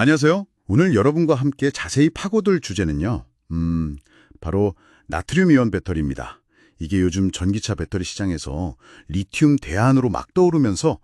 안녕하세요. 오늘 여러분과 함께 자세히 파고들 주제는요. 바로 나트륨이온 배터리입니다. 이게 요즘 전기차 배터리 시장에서 리튬 대안으로 막 떠오르면서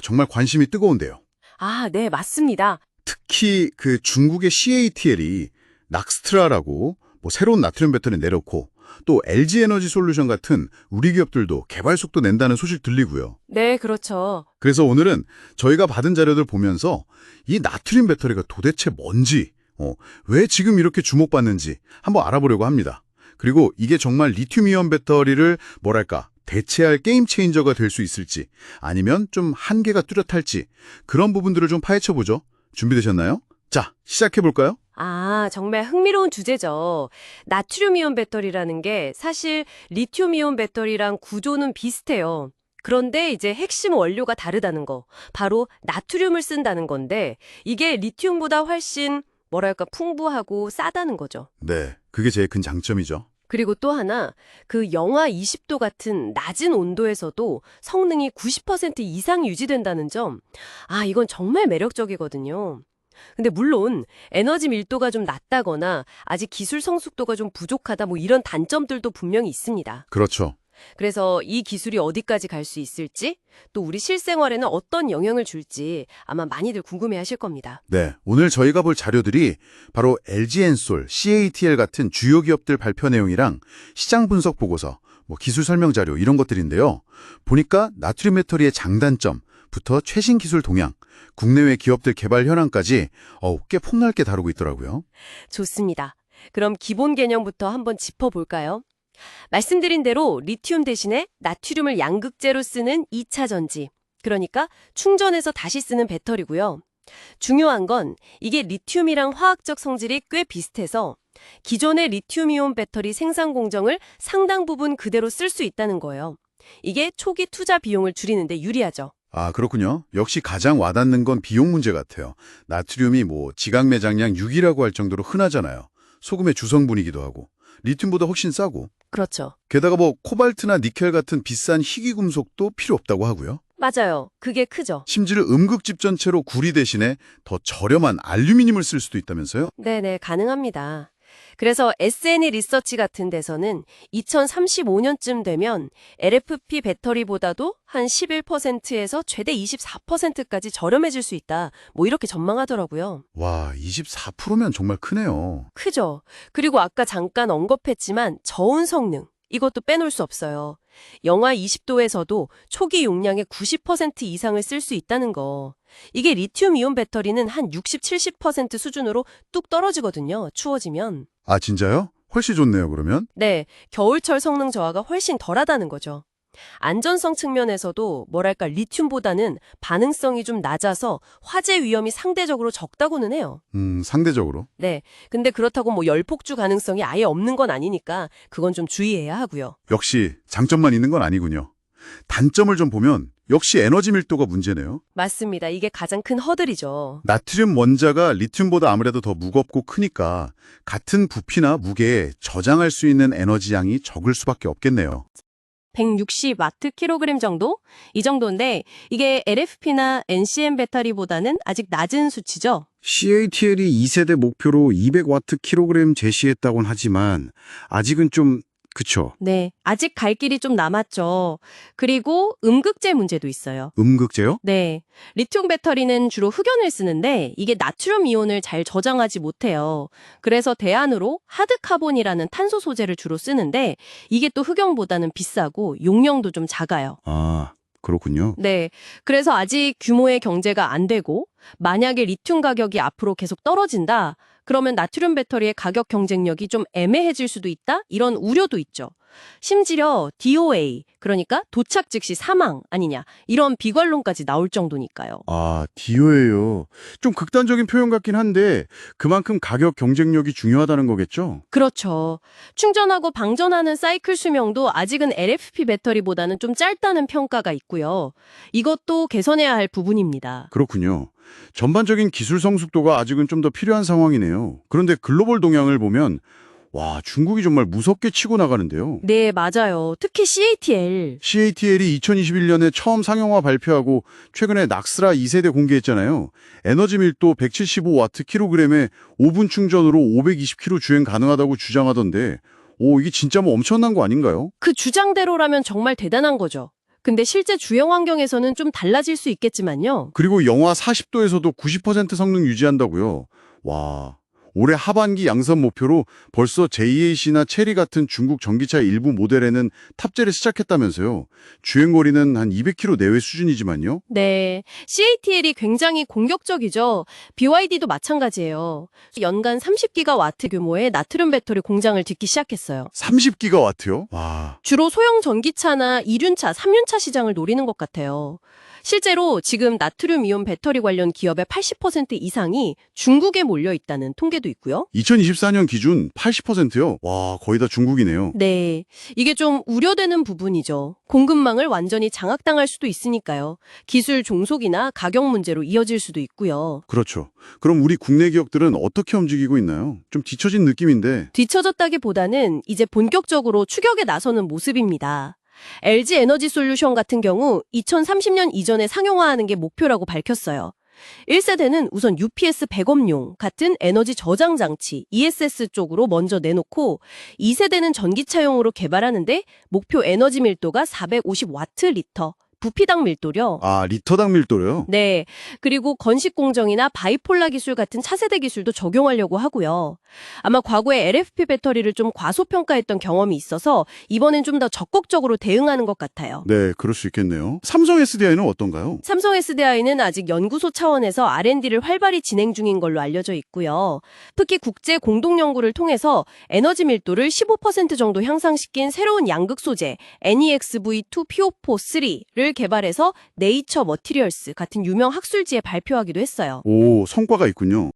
정말 관심이 뜨거운데요. 아, 네, 맞습니다. 특히 그 중국의 CATL이 낙스트라라고 새로운 나트륨 배터리 내놓고 또 LG에너지 솔루션 같은 우리 기업들도 개발 속도 낸다는 소식 들리고요. 네, 그렇죠. 그래서 오늘은 저희가 받은 자료들 보면서 이 나트륨 배터리가 도대체 뭔지, 왜 지금 이렇게 주목받는지 한번 알아보려고 합니다. 그리고 이게 정말 리튬이온 배터리를 대체할 게임 체인저가 될 수 있을지 아니면 좀 한계가 뚜렷할지 그런 부분들을 좀 파헤쳐보죠. 준비되셨나요? 자, 시작해볼까요? 아, 정말 흥미로운 주제죠. 나트륨이온 배터리라는 게 사실 리튬이온 배터리랑 구조는 비슷해요. 그런데 이제 핵심 원료가 다르다는 거, 바로 나트륨을 쓴다는 건데 이게 리튬보다 훨씬 풍부하고 싸다는 거죠. 네, 그게 제일 큰 장점이죠. 그리고 또 하나, 그 영하 20도 같은 낮은 온도에서도 성능이 90% 이상 유지된다는 점. 아, 이건 정말 매력적이거든요. 근데 물론 에너지 밀도가 좀 낮다거나 아직 기술 성숙도가 좀 부족하다 이런 단점들도 분명히 있습니다. 그렇죠. 그래서 이 기술이 어디까지 갈 수 있을지, 또 우리 실생활에는 어떤 영향을 줄지 아마 많이들 궁금해하실 겁니다. 네, 오늘 저희가 볼 자료들이 바로 LG엔솔, CATL 같은 주요 기업들 발표 내용이랑 시장 분석 보고서, 기술 설명 자료 이런 것들인데요. 보니까 나트륨 배터리의 장단점부터 최신 기술 동향, 국내외 기업들 개발 현황까지 꽤 폭넓게 다루고 있더라고요. 좋습니다. 그럼 기본 개념부터 한번 짚어볼까요? 말씀드린 대로 리튬 대신에 나트륨을 양극재로 쓰는 2차 전지, 그러니까 충전해서 다시 쓰는 배터리고요. 중요한 건 이게 리튬이랑 화학적 성질이 꽤 비슷해서 기존의 리튬이온 배터리 생산 공정을 상당 부분 그대로 쓸 수 있다는 거예요. 이게 초기 투자 비용을 줄이는데 유리하죠. 아, 그렇군요. 역시 가장 와닿는 건 비용 문제 같아요. 나트륨이 지각 매장량 6이라고 할 정도로 흔하잖아요. 소금의 주성분이기도 하고. 리튬보다 훨씬 싸고. 그렇죠. 게다가 코발트나 니켈 같은 비싼 희귀 금속도 필요 없다고 하고요. 맞아요. 그게 크죠. 심지어 음극집 전체로 구리 대신에 더 저렴한 알루미늄을 쓸 수도 있다면서요? 네네, 가능합니다. 그래서 SNE 리서치 같은 데서는 2035년쯤 되면 LFP 배터리보다도 한 11%에서 최대 24%까지 저렴해질 수 있다. 이렇게 전망하더라고요. 와, 24%면 정말 크네요. 크죠. 그리고 아까 잠깐 언급했지만 저온 성능, 이것도 빼놓을 수 없어요. 영하 20도에서도 초기 용량의 90% 이상을 쓸 수 있다는 거. 이게 리튬이온 배터리는 한 60, 70% 수준으로 뚝 떨어지거든요. 추워지면. 아, 진짜요? 훨씬 좋네요, 그러면. 네, 겨울철 성능 저하가 훨씬 덜하다는 거죠. 안전성 측면에서도 리튬보다는 반응성이 좀 낮아서 화재 위험이 상대적으로 적다고는 해요. 상대적으로. 네, 근데 그렇다고 열폭주 가능성이 아예 없는 건 아니니까 그건 좀 주의해야 하고요. 역시 장점만 있는 건 아니군요. 단점을 좀 보면 역시 에너지 밀도가 문제네요. 맞습니다. 이게 가장 큰 허들이죠. 나트륨 원자가 리튬보다 아무래도 더 무겁고 크니까 같은 부피나 무게에 저장할 수 있는 에너지 양이 적을 수밖에 없겠네요. 160와트/킬로그램 정도? 이 정도인데 이게 LFP나 NCM 배터리보다는 아직 낮은 수치죠. CATL이 2세대 목표로 200와트/킬로그램 제시했다곤 하지만 아직은 좀 그쵸. 네, 아직 갈 길이 좀 남았죠. 그리고 음극재 문제도 있어요. 음극재요? 네, 리튬 배터리는 주로 흑연을 쓰는데 이게 나트륨 이온을 잘 저장하지 못해요. 그래서 대안으로 하드카본이라는 탄소 소재를 주로 쓰는데 이게 또 흑연보다는 비싸고 용량도 좀 작아요. 아, 그렇군요. 네, 그래서 아직 규모의 경제가 안 되고 만약에 리튬 가격이 앞으로 계속 떨어진다, 그러면 나트륨 배터리의 가격 경쟁력이 좀 애매해질 수도 있다? 이런 우려도 있죠. 심지어 DOA, 그러니까 도착 즉시 사망 아니냐, 이런 비관론까지 나올 정도니까요. 아, 디오예요. 좀 극단적인 표현 같긴 한데 그만큼 가격 경쟁력이 중요하다는 거겠죠? 그렇죠. 충전하고 방전하는 사이클 수명도 아직은 LFP 배터리보다는 좀 짧다는 평가가 있고요. 이것도 개선해야 할 부분입니다. 그렇군요. 전반적인 기술 성숙도가 아직은 좀 더 필요한 상황이네요. 그런데 글로벌 동향을 보면 와, 중국이 정말 무섭게 치고 나가는데요. 네, 맞아요. 특히 CATL. CATL이 2021년에 처음 상용화 발표하고 최근에 낙스라 2세대 공개했잖아요. 에너지 밀도 175와트 킬로그램에 5분 충전으로 520km 주행 가능하다고 주장하던데 이게 진짜 뭐 엄청난 거 아닌가요? 그 주장대로라면 정말 대단한 거죠. 근데 실제 주행 환경에서는 좀 달라질 수 있겠지만요. 그리고 영하 40도에서도 90% 성능 유지한다고요. 와, 올해 하반기 양산 목표로 벌써 JAC나 체리 같은 중국 전기차 일부 모델에는 탑재를 시작했다면서요. 주행거리는 한 200km 내외 수준이지만요. 네, CATL이 굉장히 공격적이죠. BYD도 마찬가지예요. 연간 30기가와트 규모의 나트륨 배터리 공장을 짓기 시작했어요. 30기가와트요? 와, 주로 소형 전기차나 2륜차, 3륜차 시장을 노리는 것 같아요. 실제로 지금 나트륨 이온 배터리 관련 기업의 80% 이상이 중국에 몰려 있다는 통계도 있고요. 2024년 기준 80%요? 와, 거의 다 중국이네요. 네, 이게 좀 우려되는 부분이죠. 공급망을 완전히 장악당할 수도 있으니까요. 기술 종속이나 가격 문제로 이어질 수도 있고요. 그렇죠. 그럼 우리 국내 기업들은 어떻게 움직이고 있나요? 좀 뒤처진 느낌인데. 뒤처졌다기보다는 이제 본격적으로 추격에 나서는 모습입니다. LG 에너지 솔루션 같은 경우 2030년 이전에 상용화하는 게 목표라고 밝혔어요. 1세대는 우선 UPS 백업용 같은 에너지 저장 장치 ESS 쪽으로 먼저 내놓고 2세대는 전기차용으로 개발하는데 목표 에너지 밀도가 450와트 리터, 부피당 밀도려. 아, 리터당 밀도요? 네. 그리고 건식 공정이나 바이폴라 기술 같은 차세대 기술도 적용하려고 하고요. 아마 과거에 LFP 배터리를 좀 과소평가했던 경험이 있어서 이번엔 좀 더 적극적으로 대응하는 것 같아요. 네, 그럴 수 있겠네요. 삼성 SDI는 어떤가요? 삼성 SDI는 아직 연구소 차원에서 R&D를 활발히 진행 중인 걸로 알려져 있고요. 특히 국제 공동 연구를 통해서 에너지 밀도를 15% 정도 향상시킨 새로운 양극 소재 NEXV2PO4-3를 개발해서 네이처 머티리얼스 같은 유명 학술지에 발표하기도 했어요. 오, 성과가 있군요.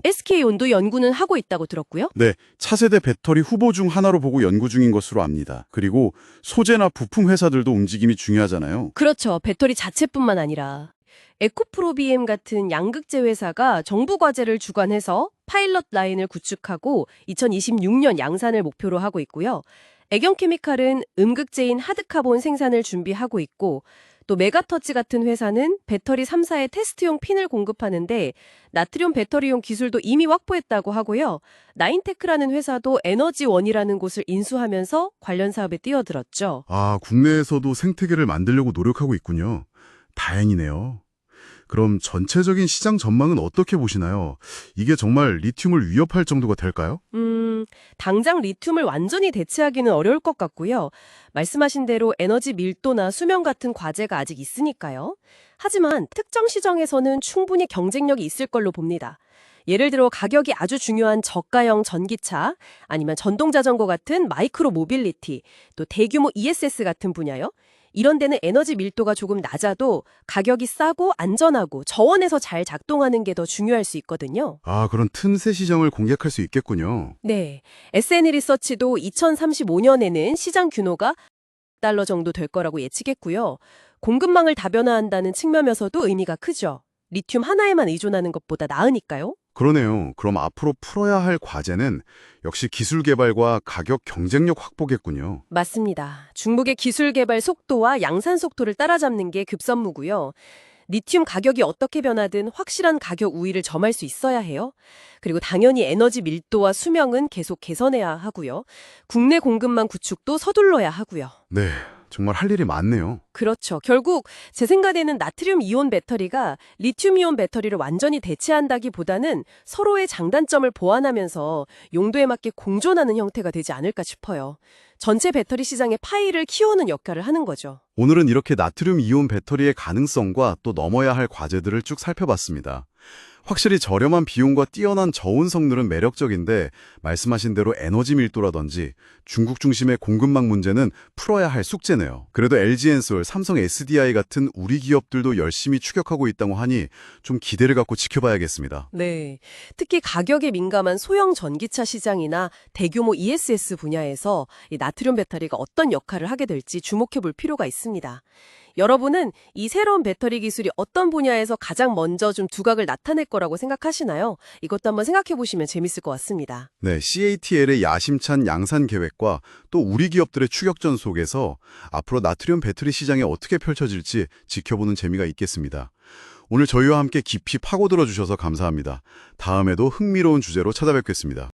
SK온도 연구는 하고 있다고 들었고요. 네, 차세대 배터리 후보 중 하나로 보고 연구 중인 것으로 압니다. 그리고 소재나 부품 회사들도 움직임이 중요하잖아요. 그렇죠. 배터리 자체뿐만 아니라. 에코프로비엠 같은 양극재 회사가 정부 과제를 주관해서 파일럿 라인을 구축하고 2026년 양산을 목표로 하고 있고요. 애경케미칼은 음극재인 하드카본 생산을 준비하고 있고 또 메가터치 같은 회사는 배터리 3사의 테스트용 핀을 공급하는데 나트륨 배터리용 기술도 이미 확보했다고 하고요. 나인테크라는 회사도 에너지원이라는 곳을 인수하면서 관련 사업에 뛰어들었죠. 아, 국내에서도 생태계를 만들려고 노력하고 있군요. 다행이네요. 그럼 전체적인 시장 전망은 어떻게 보시나요? 이게 정말 리튬을 위협할 정도가 될까요? 당장 리튬을 완전히 대체하기는 어려울 것 같고요. 말씀하신 대로 에너지 밀도나 수명 같은 과제가 아직 있으니까요. 하지만 특정 시장에서는 충분히 경쟁력이 있을 걸로 봅니다. 예를 들어 가격이 아주 중요한 저가형 전기차, 아니면 전동자전거 같은 마이크로 모빌리티, 또 대규모 ESS 같은 분야요. 이런 데는 에너지 밀도가 조금 낮아도 가격이 싸고 안전하고 저원에서 잘 작동하는 게 더 중요할 수 있거든요. 아, 그런 틈새 시장을 공략할 수 있겠군요. 네, SN 리서치도 2035년에는 시장 규모가 $1 정도 될 거라고 예측했고요. 공급망을 다변화한다는 측면에서도 의미가 크죠. 리튬 하나에만 의존하는 것보다 나으니까요. 그러네요. 그럼 앞으로 풀어야 할 과제는 역시 기술 개발과 가격 경쟁력 확보겠군요. 맞습니다. 중국의 기술 개발 속도와 양산 속도를 따라잡는 게 급선무고요. 리튬 가격이 어떻게 변하든 확실한 가격 우위를 점할 수 있어야 해요. 그리고 당연히 에너지 밀도와 수명은 계속 개선해야 하고요. 국내 공급망 구축도 서둘러야 하고요. 네, 정말 할 일이 많네요. 그렇죠. 결국 제 생각에는 나트륨 이온 배터리가 리튬 이온 배터리를 완전히 대체한다기보다는 서로의 장단점을 보완하면서 용도에 맞게 공존하는 형태가 되지 않을까 싶어요. 전체 배터리 시장의 파이를 키우는 역할을 하는 거죠. 오늘은 이렇게 나트륨 이온 배터리의 가능성과 또 넘어야 할 과제들을 쭉 살펴봤습니다. 확실히 저렴한 비용과 뛰어난 저온 성능은 매력적인데 말씀하신 대로 에너지 밀도라든지 중국 중심의 공급망 문제는 풀어야 할 숙제네요. 그래도 LG엔솔, 삼성 SDI 같은 우리 기업들도 열심히 추격하고 있다고 하니 좀 기대를 갖고 지켜봐야겠습니다. 네. 특히 가격에 민감한 소형 전기차 시장이나 대규모 ESS 분야에서 이 나트륨 배터리가 어떤 역할을 하게 될지 주목해 볼 필요가 있습니다. 여러분은 이 새로운 배터리 기술이 어떤 분야에서 가장 먼저 좀 두각을 나타낼 거라고 생각하시나요? 이것도 한번 생각해 보시면 재밌을 것 같습니다. 네, CATL의 야심찬 양산 계획과 또 우리 기업들의 추격전 속에서 앞으로 나트륨 배터리 시장이 어떻게 펼쳐질지 지켜보는 재미가 있겠습니다. 오늘 저희와 함께 깊이 파고들어 주셔서 감사합니다. 다음에도 흥미로운 주제로 찾아뵙겠습니다.